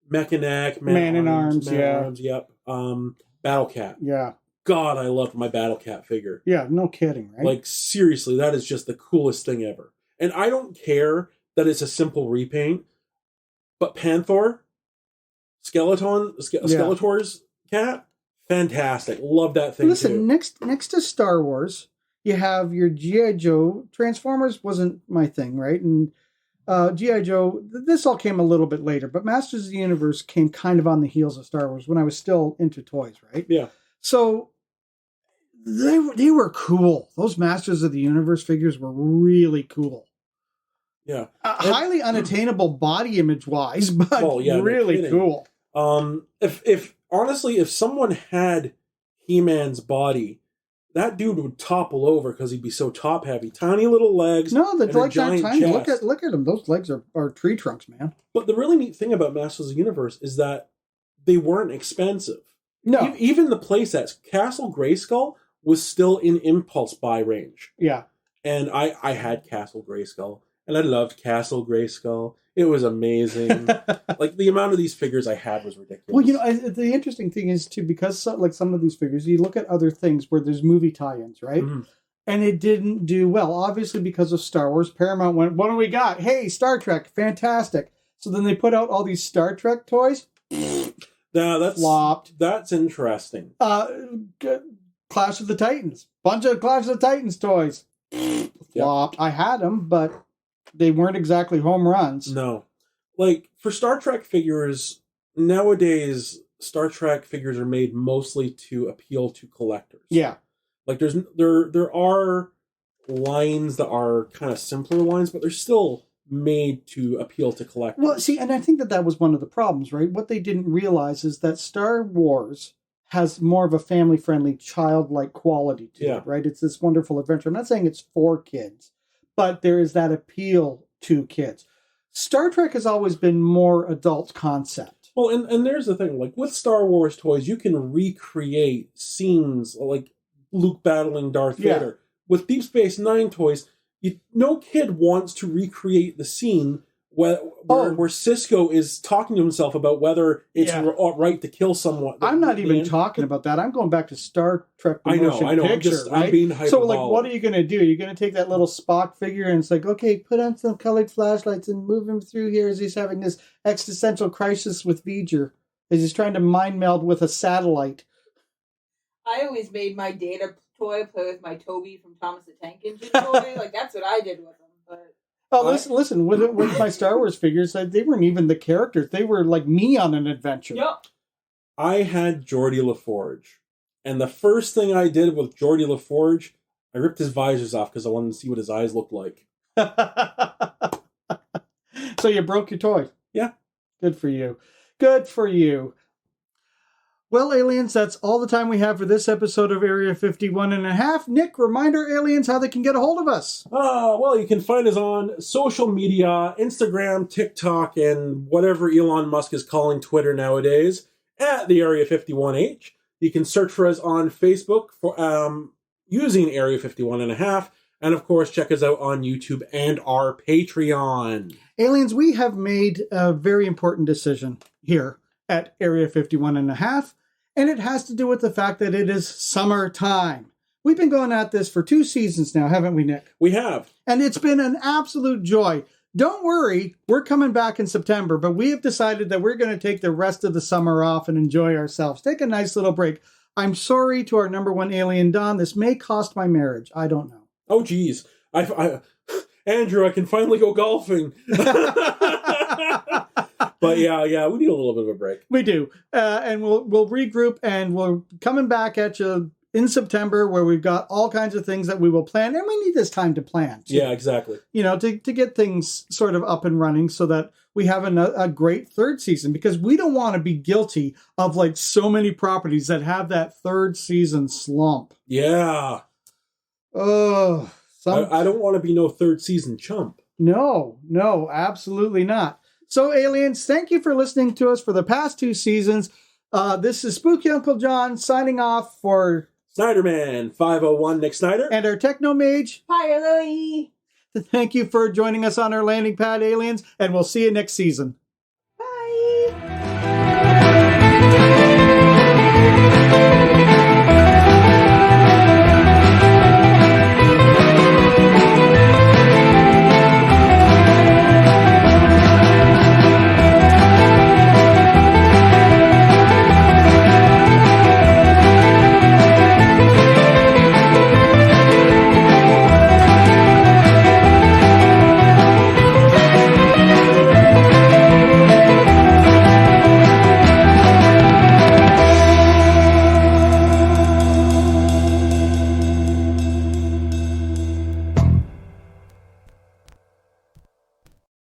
Mechanic, Man-in-Arms, yep. Battle Cat. Yeah. God, I loved my Battle Cat figure. Yeah, no kidding, right? Like, seriously, that is just the coolest thing ever. And I don't care that it's a simple repaint, but Panther, Skeletor's cat, fantastic. Love that thing. Listen, too. next to Star Wars, you have your G.I. Joe. Transformers wasn't my thing, right? And G.I. Joe, this all came a little bit later, but Masters of the Universe came kind of on the heels of Star Wars when I was still into toys, right? Yeah. So they were cool. Those Masters of the Universe figures were really cool. Yeah. Highly unattainable body image wise, but really cool. If someone had He-Man's body, that dude would topple over because he'd be so top heavy. Tiny little legs. No, the legs aren't tiny. Chest. Look at them. Those legs are tree trunks, man. But the really neat thing about Masters of the Universe is that they weren't expensive. No. Even the playsets, Castle Grayskull was still in impulse buy range. Yeah. And I had Castle Grayskull, and I loved Castle Grayskull. It was amazing. Like, the amount of these figures I had was ridiculous. Well, you know, the interesting thing is, too, because some of these figures, you look at other things where there's movie tie-ins, right? Mm-hmm. And it didn't do well. Obviously, because of Star Wars, Paramount went, what do we got? Hey, Star Trek, fantastic. So then they put out all these Star Trek toys. That's flopped. That's interesting. Clash of the Titans. Bunch of Clash of the Titans toys. Flopped. Yep. I had them, but they weren't exactly home runs. No. Like, for Star Trek figures, nowadays, Star Trek figures are made mostly to appeal to collectors. Yeah. Like, there are lines that are kind of simpler lines, but they're still made to appeal to collectors. Well, see, and I think that was one of the problems, right? What they didn't realize is that Star Wars has more of a family-friendly, childlike quality to it, right? It's this wonderful adventure. I'm not saying it's for kids, but there is that appeal to kids. Star Trek has always been more adult concept. Well, and there's the thing, like, with Star Wars toys, you can recreate scenes like Luke battling Darth Vader. With Deep Space Nine toys, no kid wants to recreate the scene where Sisko is talking to himself about whether it's right to kill someone. I'm not even talking about that. I'm going back to Star Trek the motion picture, right? I'm being hyperbolic. So, like, what are you going to do? You're going to take that little Spock figure and it's like, okay, put on some colored flashlights and move him through here as he's having this existential crisis with V'ger, as he's trying to mind meld with a satellite. I always made my Data toy play with my Toby from Thomas the Tank Engine toy. Like, that's what I did with him. But listen. With my Star Wars figures, they weren't even the characters. They were like me on an adventure. Yep. I had Geordie LaForge, and the first thing I did with Geordie LaForge, I ripped his visors off because I wanted to see what his eyes looked like. So you broke your toy. Yeah. Good for you. Good for you. Well, aliens, that's all the time we have for this episode of Area 51.5. Nick, remind our aliens how they can get a hold of us. Well, you can find us on social media, Instagram, TikTok, and whatever Elon Musk is calling Twitter nowadays, at the Area 51H. You can search for us on Facebook for using Area 51.5. And, of course, check us out on YouTube and our Patreon. Aliens, we have made a very important decision here at Area 51.5. And it has to do with the fact that it is summertime. We've been going at this for 2 seasons now, haven't we, Nick? We have. And it's been an absolute joy. Don't worry, we're coming back in September, but we have decided that we're going to take the rest of the summer off and enjoy ourselves. Take a nice little break. I'm sorry to our number one alien, Don. This may cost my marriage. I don't know. Oh, geez. Andrew, I can finally go golfing. But yeah, we need a little bit of a break. We do. And we'll regroup, and we're coming back at you in September where we've got all kinds of things that we will plan. And we need this time to plan. Too, Yeah, exactly. you know, to get things sort of up and running so that we have a great third season, because we don't want to be guilty of like so many properties that have that third season slump. Yeah. Oh, I don't want to be no third season chump. No, absolutely not. So, aliens, thank you for listening to us for the past 2 seasons. This is Spooky Uncle John signing off for Snyderman 501, Nick Snyder. and our Techno Mage. Hi, Louie. Thank you for joining us on our landing pad, aliens, and we'll see you next season.